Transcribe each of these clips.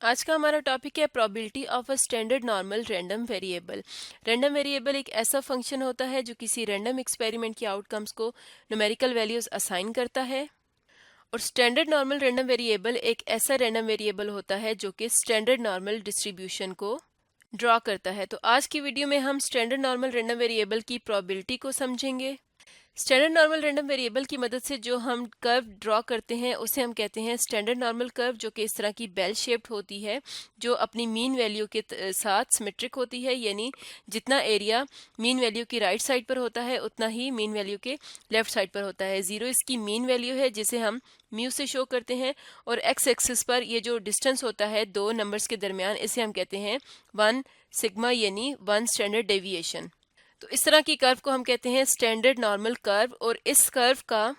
आज का हमारा टॉपिक है probability of a standard normal random variable. Random variable एक ऐसा फंक्शन होता है जो किसी रैंडम एक्सपेरिमेंट के आउटकम्स को न्यूमेरिकल वैल्यूज असाइन करता है। और स्टैंडर्ड नॉर्मल रैंडम वेरिएबल एक ऐसा रैंडम वेरिएबल होता है जो कि स्टैंडर्ड नॉर्मल डिस्ट्रीब्यूशन को ड्रॉ करता है। तो आज की वीडियो में हम स्टैंडर्ड नॉर्मल रैंडम वेरिएबल की प्रोबेबिलिटी को समझेंगे। स्टैंडर्ड नॉर्मल रैंडम वेरिएबल की मदद से जो हम कर्व ड्रॉ करते हैं उसे हम कहते हैं स्टैंडर्ड नॉर्मल कर्व, जो कि इस तरह की बेल शेप्ड होती है जो अपनी मीन वैल्यू के साथ सिमेट्रिक होती है, यानी जितना एरिया मीन वैल्यू की राइट साइड पर होता है उतना ही मीन वैल्यू के लेफ्ट साइड पर होता है। 0 इसकी मीन वैल्यू है जिसे हम म्यू से शो करते हैं, और एक्स एक्सिस पर ये जो डिस्टेंस होता है दो नंबर्स के दरमियान इसे हम कहते हैं 1 सिग्मा, यानी 1 स्टैंडर्ड डेविएशन। तो इस तरह की कर्व को हम कहते हैं स्टैंडर्ड नॉर्मल कर्व। और इस कर्व का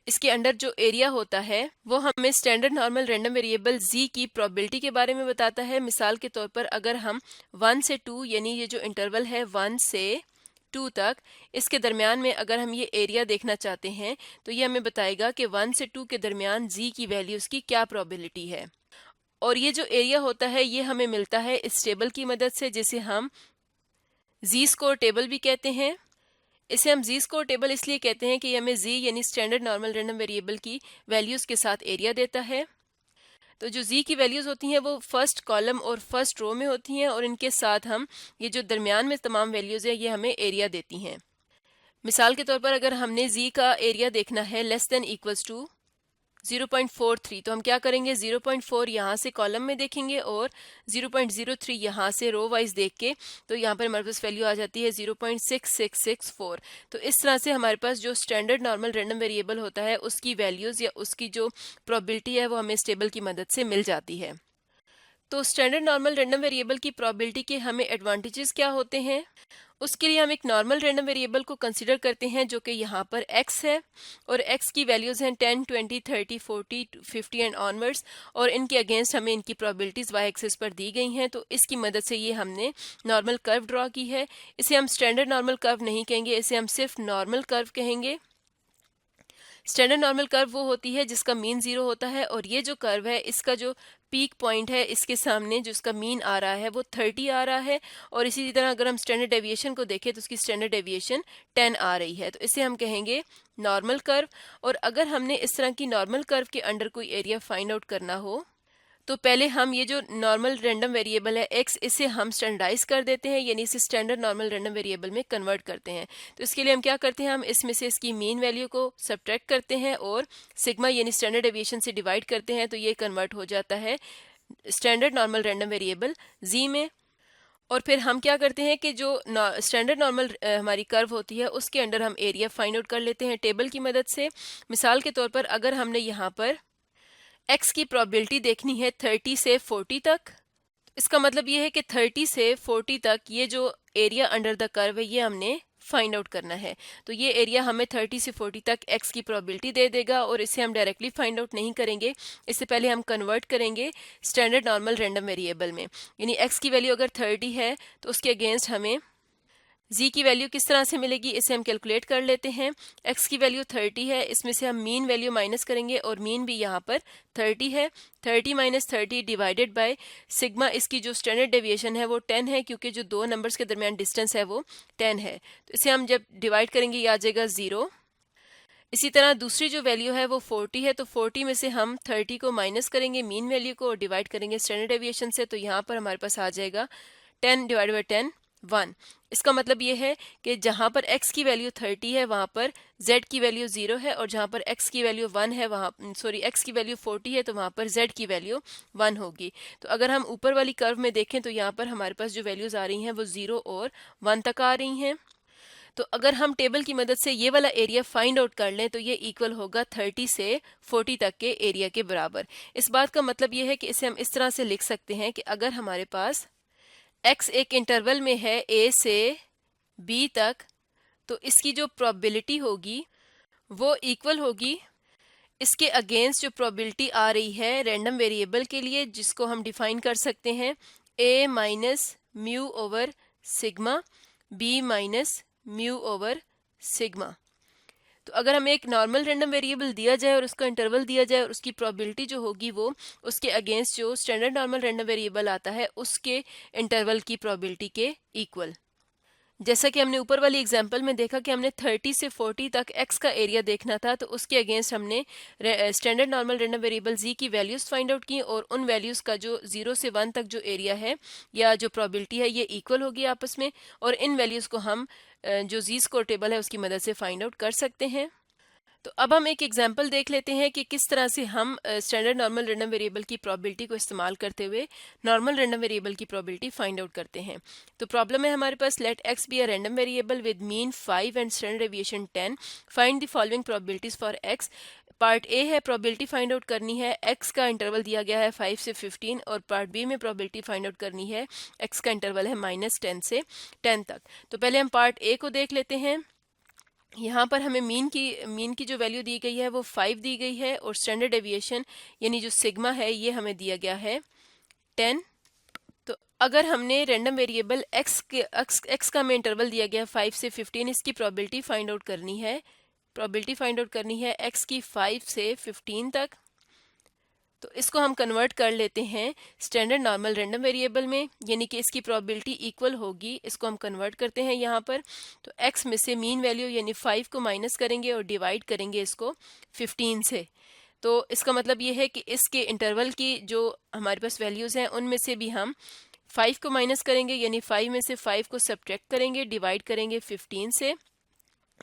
इसके अंदर जो एरिया होता है वो हमें standard normal random variable z की प्रोबेबिलिटी के बारे में बताता है। मिसाल के तौर पर अगर हम 1 से 2, यानी ये जो इंटरवल है 1 से 2 तक, इसके दरमियान में अगर हम ये एरिया देखना चाहते हैं तो ये हमें बताएगा कि 1 से 2 के दरमियान z की वैल्यूज की क्या प्रोबेबिलिटी है। और ये जो एरिया होता है ये हमें मिलता है इस टेबल की मदद से, जिसे हम जी स्कोर टेबल भी कहते हैं। इसे हम जी स्कोर टेबल इसलिए कहते हैं कि ये हमें जी यानी स्टैंडर्ड नॉर्मल रैंडम वेरिएबल की वैल्यूज के साथ एरिया देता है। तो जो जी की वैल्यूज होती हैं वो फर्स्ट कॉलम और फर्स्ट रो में होती हैं, और इनके साथ हम ये जो दरमियान में तमाम वैल्यूज है ये हमें एरिया देती हैं। मिसाल के तौर पर अगर हमने जी का एरिया देखना है लेस देन इक्वल्स टू 0.43, तो हम क्या करेंगे 0.4 यहाँ से कॉलम में देखेंगे और 0.03 यहाँ से रो वाइज देख के, तो यहाँ पर हमारे पास वैल्यू आ जाती है 0.6664। तो इस तरह से हमारे पास जो स्टैंडर्ड नॉर्मल रैंडम वेरिएबल होता है उसकी वैल्यूज या उसकी जो प्रोबेबिलिटी है वो हमें इस टेबल की मदद से मिल जाती है। तो स्टैंडर्ड नॉर्मल रैंडम वेरिएबल की प्रोबेबिलिटी के हमें एडवांटेजेस क्या होते हैं, उसके लिए हम एक नॉर्मल रैंडम वेरिएबल को कंसीडर करते हैं जो कि यहाँ पर x है, और x की वैल्यूज हैं 10, 20, 30, 40, 50 एंड ऑनवर्ड्स, और इनके अगेंस्ट हमें इनकी प्रोबेबिलिटीज y एक्सिस पर दी गई हैं। तो इसकी मदद से ये हमने नॉर्मल कर्व ड्रॉ की है। इसे हम स्टैंडर्ड नॉर्मल कर्व नहीं कहेंगे, इसे हम सिर्फ नॉर्मल कर्व कहेंगे। स्टैंडर्ड नॉर्मल कर्व वो होती है जिसका मीन 0 होता है, और ये जो कर्व है इसका जो पीक पॉइंट है इसके सामने जो इसका मीन आ रहा है वो 30 आ रहा है, और इसी तरह अगर हम स्टैंडर्ड डेविएशन को देखें तो उसकी स्टैंडर्ड डेविएशन 10 आ रही है। तो इसे हम कहेंगे नॉर्मल कर्व। और अगर हमने इस तरह की नॉर्मल कर्व के अंडर कोई एरिया फाइंड आउट करना हो तो पहले हम ये जो नॉर्मल रैंडम वेरिएबल है x, इसे हम स्टैंडर्डाइज कर देते हैं, यानी इसे स्टैंडर्ड नॉर्मल रैंडम वेरिएबल में कन्वर्ट करते हैं। तो इसके लिए हम क्या करते हैं, हम इसमें से इसकी मीन वैल्यू को सब्ट्रैक्ट करते हैं और सिग्मा यानी स्टैंडर्ड डेविएशन से डिवाइड करते हैं, तो ये कन्वर्ट हो जाता है standard normal random variable z में। और फिर हम क्या करते हैं कि जो स्टैंडर्ड नॉर्मल हमारी कर्व होती है उसके अंडर हम एरिया फाइंड आउट कर लेते हैं टेबल की मदद से। मिसाल के तौर पर अगर हमने यहाँ पर x की प्रोबेबिलिटी देखनी है 30 से 40 तक, इसका मतलब ये है कि 30 से 40 तक ये जो एरिया अंडर द कर्व है ये हमने फाइंड आउट करना है। तो ये एरिया हमें 30 से 40 तक x की प्रोबेबिलिटी दे देगा, और इसे हम डायरेक्टली फाइंड आउट नहीं करेंगे, इससे पहले हम कन्वर्ट करेंगे स्टैंडर्ड नॉर्मल रैंडम वेरिएबल में। यानी x की वैल्यू अगर 30 है तो उसके अगेंस्ट हमें z की वैल्यू किस तरह से मिलेगी, इसे हम कैलकुलेट कर लेते हैं। x की वैल्यू 30 है, इसमें से हम मीन वैल्यू माइनस करेंगे, और मीन भी यहाँ पर 30 है। 30 माइनस 30 डिवाइडेड बाय सिग्मा, इसकी जो स्टैंडर्ड डेविएशन है वो 10 है, क्योंकि जो दो नंबर्स के दरमियान डिस्टेंस है वो 10 है। तो इसे हम जब डिवाइड करेंगे ये आ जाएगा 0। इसी तरह दूसरी जो वैल्यू है वो 40 है, तो 40 में से हम 30 को माइनस करेंगे मीन वैल्यू को और डिवाइड करेंगे स्टैंडर्ड डेविएशन से, तो यहाँ पर हमारे पास आ जाएगा 10 डिवाइड बाई 10 1। इसका मतलब ये है कि जहां पर x की वैल्यू 30 है वहां पर z की वैल्यू 0 है, और जहां पर x की वैल्यू 1 है x की वैल्यू 40 है तो वहां पर z की वैल्यू 1 होगी। तो अगर हम ऊपर वाली कर्व में देखें तो यहाँ पर हमारे पास जो वैल्यूज आ रही हैं वो 0 और 1 तक आ रही हैं। तो अगर हम टेबल की मदद से ये वाला एरिया फाइंड आउट कर लें तो ये इक्वल होगा 30 से 40 तक के एरिया के बराबर। इस बात का मतलब ये है कि इसे हम इस तरह से लिख सकते हैं कि अगर हमारे पास x एक इंटरवल में है a से b तक, तो इसकी जो प्रोबेबिलिटी होगी वो इक्वल होगी इसके अगेंस्ट जो प्रोबेबिलिटी आ रही है रैंडम वेरिएबल के लिए, जिसको हम डिफाइन कर सकते हैं a minus mu over sigma, b minus mu over sigma. तो अगर हमें एक नॉर्मल रैंडम वेरिएबल दिया जाए और उसका इंटरवल दिया जाए और उसकी प्रोबेबिलिटी जो होगी वो उसके अगेंस्ट जो स्टैंडर्ड नॉर्मल रैंडम वेरिएबल आता है उसके इंटरवल की प्रोबेबिलिटी के इक्वल। जैसा कि हमने ऊपर वाली एग्जांपल में देखा कि हमने 30 से 40 तक x का एरिया देखना था, तो उसके अगेंस्ट हमने standard normal random variable z की वैल्यूज फाइंड आउट की और उन वैल्यूज का जो 0 से 1 तक जो एरिया है या जो प्रोबेबिलिटी है ये इक्वल होगी आपस में, और इन वैल्यूज को हम जो z स्कोर टेबल है उसकी मदद से फाइंड आउट कर सकते हैं। तो अब हम एक एग्जांपल देख लेते हैं कि किस तरह से हम स्टैंडर्ड नॉर्मल रैंडम वेरिएबल की प्रोबेबिलिटी को इस्तेमाल करते हुए नॉर्मल रैंडम वेरिएबल की प्रोबेबिलिटी फाइंड आउट करते हैं। तो प्रॉब्लम है हमारे पास, let x be a random variable with mean 5 and standard deviation 10, find the following probabilities for x। Part A है प्रोबेबिलिटी फाइंड आउट करनी है, x का इंटरवल दिया गया है 5 से 15, और पार्ट बी में प्रोबेबिलिटी फाइंड आउट करनी है, x का इंटरवल है -10 से 10 तक। तो पहले हम पार्ट ए को देख लेते हैं। यहाँ पर हमें मीन की जो वैल्यू दी गई है वो 5 दी गई है, और स्टैंडर्ड डेविएशन यानी जो सिग्मा है ये हमें दिया गया है 10। तो अगर हमने रैंडम वेरिएबल x का हमें इंटरवल दिया गया 5 से 15, इसकी प्रोबेबिलिटी फाइंड आउट करनी है, x की 5 से 15 तक। तो इसको हम कन्वर्ट कर लेते हैं स्टैंडर्ड नॉर्मल रैंडम वेरिएबल में, यानी कि इसकी प्रोबेबिलिटी इक्वल होगी, इसको हम कन्वर्ट करते हैं यहाँ पर। तो x में से मीन वैल्यू यानी 5 को माइनस करेंगे और डिवाइड करेंगे इसको 15 से। तो इसका मतलब ये है कि इसके इंटरवल की जो हमारे पास वैल्यूज़ हैं उनमें से भी हम 5 को माइनस करेंगे, यानी 5 में से 5 को सब्ट्रैक्ट करेंगे, डिवाइड करेंगे 15 से।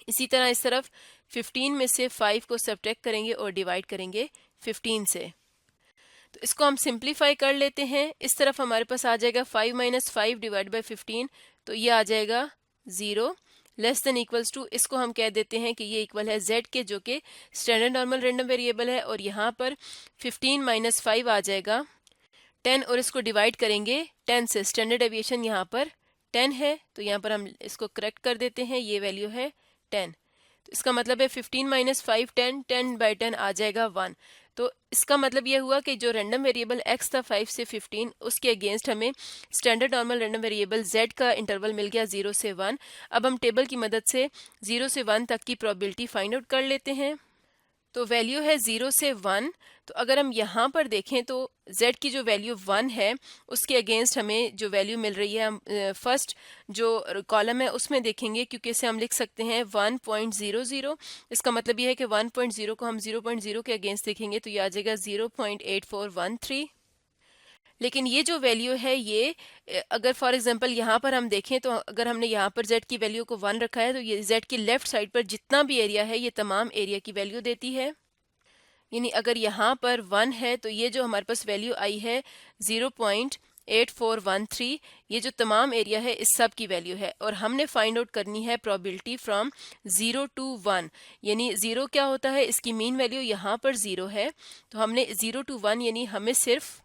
इसी तरह इस तरफ 15 में से 5 को सब्ट्रैक्ट करेंगे और डिवाइड करेंगे 15 से। तो इसको हम सिंप्लीफाई कर लेते हैं। इस तरफ हमारे पास आ जाएगा 5 माइनस 5 डिवाइड बाई 15, तो ये आ जाएगा 0 लेस देन इक्वल्स टू, इसको हम कह देते हैं कि ये इक्वल है z के, जो कि स्टैंडर्ड नॉर्मल रैंडम वेरिएबल है। और यहाँ पर 15 माइनस 5 आ जाएगा 10, और इसको डिवाइड करेंगे 10 से। स्टैंडर्ड डेविएशन यहाँ पर 10 है, तो यहाँ पर हम इसको करेक्ट कर देते हैं, ये वैल्यू है 10। तो इसका मतलब है 15 माइनस 5 10, 10 बाई 10 आ जाएगा 1। तो इसका मतलब यह हुआ कि जो रैंडम वेरिएबल x था 5 से 15, उसके अगेंस्ट हमें standard normal random variable z का इंटरवल मिल गया 0 से 1। अब हम टेबल की मदद से 0 से 1 तक की प्रोबेबिलिटी फाइंड आउट कर लेते हैं। तो वैल्यू है 0 से 1। तो अगर हम यहाँ पर देखें तो z की जो वैल्यू 1 है उसके अगेंस्ट हमें जो वैल्यू मिल रही है, हम फर्स्ट जो कॉलम है उसमें देखेंगे, क्योंकि इसे हम लिख सकते हैं 1.00। इसका मतलब ये है कि 1.0 को हम 0.0 के अगेंस्ट देखेंगे तो ये आ जाएगा 0.8413। लेकिन ये जो वैल्यू है ये अगर फॉर एग्जांपल यहाँ पर हम देखें तो अगर हमने यहाँ पर z की वैल्यू को 1 रखा है तो ये z की लेफ्ट साइड पर जितना भी एरिया है ये तमाम एरिया की वैल्यू देती है। यानी अगर यहाँ पर 1 है तो ये जो हमारे पास वैल्यू आई है 0.8413, ये जो तमाम एरिया है इस सब की वैल्यू है। और हमने फाइंड आउट करनी है प्रोबेबिलिटी फ्रॉम 0 to 1, यानी 0 क्या होता है, इसकी मीन वैल्यू यहाँ पर 0 है, तो हमने 0 to 1 यानी हमें सिर्फ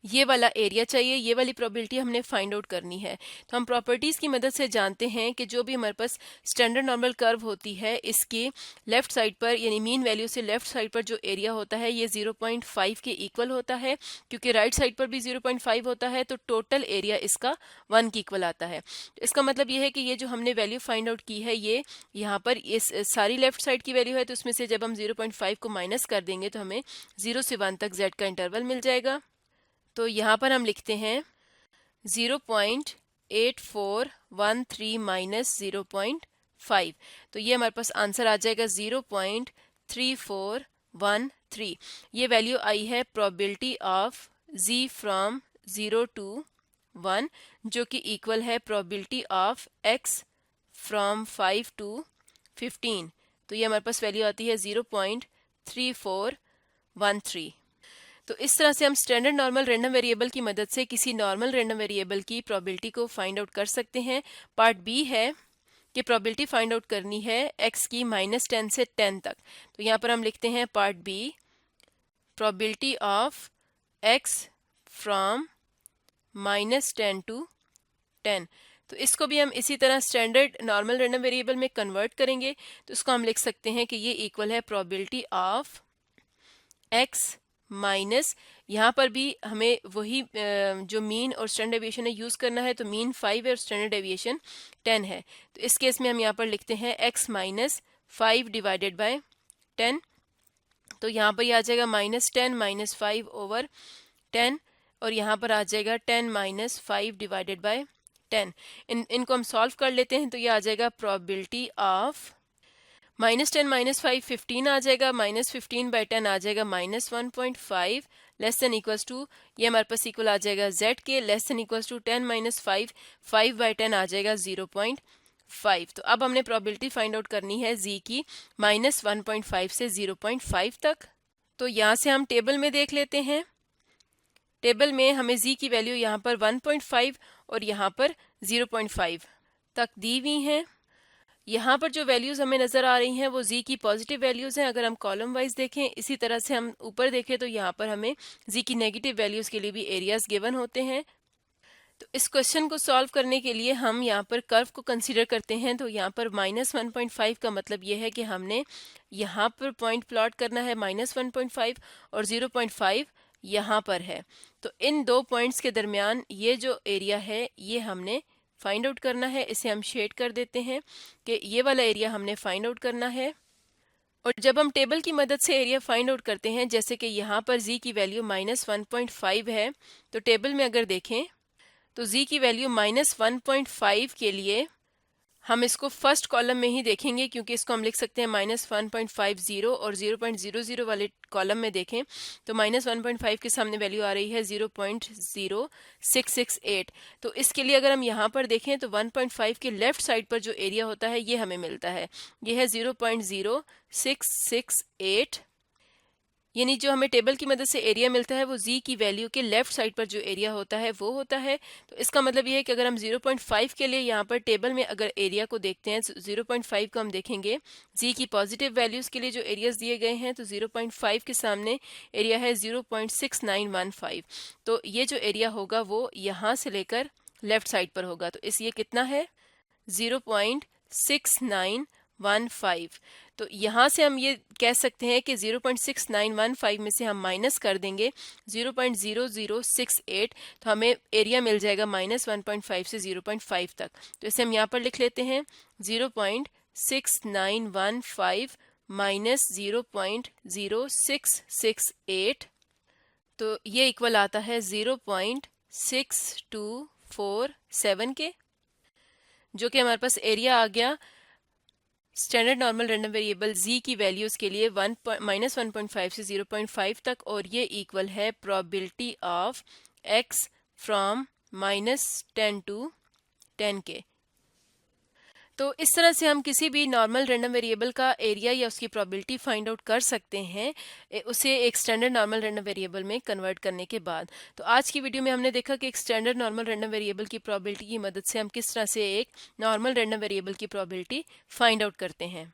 ये वाला एरिया चाहिए, ये वाली प्रोबेबिलिटी हमने फाइंड आउट करनी है। तो हम प्रॉपर्टीज़ की मदद से जानते हैं कि जो भी हमारे पास स्टैंडर्ड नॉर्मल कर्व होती है इसके लेफ्ट साइड पर यानी मीन वैल्यू से लेफ्ट साइड पर जो एरिया होता है ये 0.5 के इक्वल होता है, क्योंकि राइट साइड पर भी 0.5 होता है, तो टोटल एरिया इसका 1 के इक्वल आता है। तो इसका मतलब ये है कि ये जो हमने वैल्यू फाइंड आउट की है ये यहाँ पर इस सारी लेफ्ट साइड की वैल्यू है, तो उसमें से जब हम 0.5 को माइनस कर देंगे तो हमें 0 से 1 तक z का इंटरवल मिल जाएगा। तो यहाँ पर हम लिखते हैं 0.8413 माइनस 0.5, तो ये हमारे पास आंसर आ जाएगा 0.3413। ये वैल्यू आई है probability of z from 0 to 1, जो कि इक्वल है probability of x from 5 to 15। तो ये हमारे पास वैल्यू आती है 0.3413। तो इस तरह से हम स्टैंडर्ड नॉर्मल रैंडम वेरिएबल की मदद से किसी नॉर्मल रैंडम वेरिएबल की प्रोबेबिलिटी को फाइंड आउट कर सकते हैं। पार्ट बी है कि प्रोबेबिलिटी फाइंड आउट करनी है x की -10 से 10 तक। तो यहाँ पर हम लिखते हैं part B, probability of x from -10 to 10। तो इसको भी हम इसी तरह स्टैंडर्ड नॉर्मल रैंडम वेरिएबल में कन्वर्ट करेंगे, तो इसको हम लिख सकते हैं कि ये इक्वल है प्रोबेबिलिटी ऑफ x माइनस, यहाँ पर भी हमें वही जो मीन और स्टैंडर्ड डेविएशन है यूज़ करना है, तो मीन 5 है और स्टैंडर्ड डेविएशन 10 है। तो इस केस में हम यहाँ पर लिखते हैं x माइनस 5 डिवाइडेड बाय 10। तो यहाँ पर यह आ जाएगा -10 -5 ओवर 10 और यहाँ पर आ जाएगा 10 - 5 डिवाइडेड बाय 10। इनको हम सॉल्व कर लेते हैं तो ये आ जाएगा प्रोबेबिलिटी ऑफ -10 - 5 15 आ जाएगा, -15 बाय 10 आ जाएगा -1.5 लेस देन इक्वल्स टू, ये हमारे पास इक्वल आ जाएगा z के, less than equals to 10 - 5 5 by 10 आ जाएगा 0.5। तो अब हमने प्रोबेबिलिटी फाइंड आउट करनी है z की -1.5 से 0.5 तक। तो यहाँ से हम टेबल में देख लेते हैं। टेबल में हमें z की वैल्यू यहाँ पर 1.5 और यहाँ पर 0.5 तक दी हुई हैं। यहाँ पर जो वैल्यूज़ हमें नज़र आ रही हैं वो z की पॉजिटिव वैल्यूज़ हैं। अगर हम कॉलम वाइज देखें, इसी तरह से हम ऊपर देखें तो यहाँ पर हमें z की नेगेटिव वैल्यूज़ के लिए भी एरियाज गिवन होते हैं। तो इस क्वेश्चन को सॉल्व करने के लिए हम यहाँ पर कर्व को कंसीडर करते हैं। तो यहाँ पर -1.5 का मतलब ये है कि हमने यहाँ पर पॉइंट प्लॉट करना है -1.5 और 0.5 यहाँ पर है। तो इन दो पॉइंट्स के दरमियान ये जो एरिया है ये हमने फाइंड आउट करना है। इसे हम शेड कर देते हैं कि ये वाला एरिया हमने फाइंड आउट करना है। और जब हम टेबल की मदद से एरिया फाइंड आउट करते हैं, जैसे कि यहाँ पर z की वैल्यू -1.5 है, तो टेबल में अगर देखें तो z की वैल्यू -1.5 के लिए हम इसको फर्स्ट कॉलम में ही देखेंगे, क्योंकि इसको हम लिख सकते हैं -1.50 और 0.00 वाले कॉलम में देखें तो -1.5 के सामने वैल्यू आ रही है 0.0668। तो इसके लिए अगर हम यहाँ पर देखें तो 1.5 के लेफ्ट साइड पर जो एरिया होता है ये हमें मिलता है, ये है 0.0668। यानी जो हमें टेबल की मदद से एरिया मिलता है वो z की वैल्यू के लेफ्ट साइड पर जो एरिया होता है वो होता है। तो इसका मतलब ये है कि अगर हम 0.5 के लिए यहाँ पर टेबल में अगर एरिया को देखते हैं, 0.5 को हम देखेंगे z की पॉजिटिव वैल्यूज़ के लिए जो एरियाज दिए गए हैं, तो 0.5 के सामने एरिया है 0.6915। तो ये जो एरिया होगा वो यहाँ से लेकर लेफ्ट साइड पर होगा। तो इस ये कितना है 0.6915। तो यहाँ से हम ये कह सकते हैं कि 0.6915 में से हम माइनस कर देंगे 0.0068, तो हमें एरिया मिल जाएगा -1.5 से 0.5 तक। तो इसे हम यहाँ पर लिख लेते हैं 0.6915 माइनस 0.0668। तो ये इक्वल आता है 0.6247 के, जो कि हमारे पास एरिया आ गया standard normal random variable z की वैल्यूज़ के लिए -1.5 से 0.5 तक, और ये इक्वल है probability of x from -10 to 10 के। तो इस तरह से हम किसी भी नॉर्मल रैंडम वेरिएबल का एरिया या उसकी प्रोबेबिलिटी फाइंड आउट कर सकते हैं उसे एक स्टैंडर्ड नॉर्मल रैंडम वेरिएबल में कन्वर्ट करने के बाद। तो आज की वीडियो में हमने देखा कि एक स्टैंडर्ड नॉर्मल रैंडम वेरिएबल की प्रोबेबिलिटी की मदद से हम किस तरह से एक नॉर्मल रैंडम वेरिएबल की प्रोबेबिलिटी फाइंड आउट करते हैं।